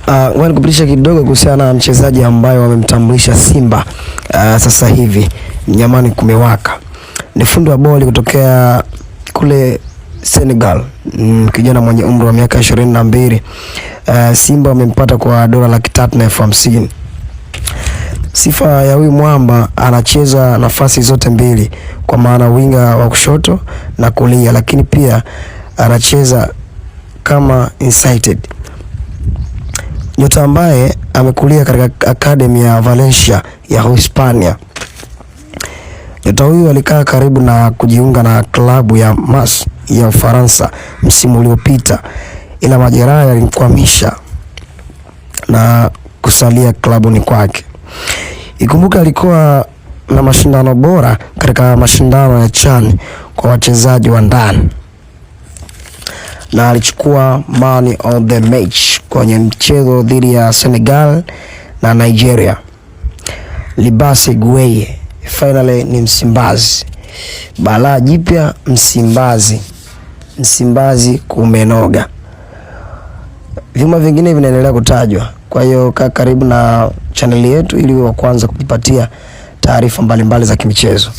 Ngoja nikupitisha kidogo kuhusiana na mchezaji ambaye wamemtambulisha Simba sasa hivi. Nyamani kumewaka. Ni fundi wa boli kutokea kule Senegal. Kijana mwenye umri wa miaka 22. Simba wamempata kwa dola 350,000. Sifa ya huyu mwamba, anacheza nafasi zote mbili, kwa maana winga wa kushoto na kulia, lakini pia anacheza kama inside. Nyota ambaye amekulia katika academy ya Valencia ya Hispania. Nyota huyu alikaa karibu na kujiunga na klabu ya Mas ya Ufaransa msimu uliopita, ila majeraha yalimkwamisha na kusalia klabuni kwake. Ikumbuka alikuwa na mashindano bora katika mashindano ya CHAN kwa wachezaji wa ndani, na alichukua man of the match kwenye mchezo dhidi ya Senegal na Nigeria. Libase Gueye finally ni Msimbazi. Balaa jipya Msimbazi kumenoga. Vyuma vingine vinaendelea kutajwa. Kwa hiyo kaa karibu na channel yetu ili wa kwanza kujipatia taarifa mbalimbali za kimichezo.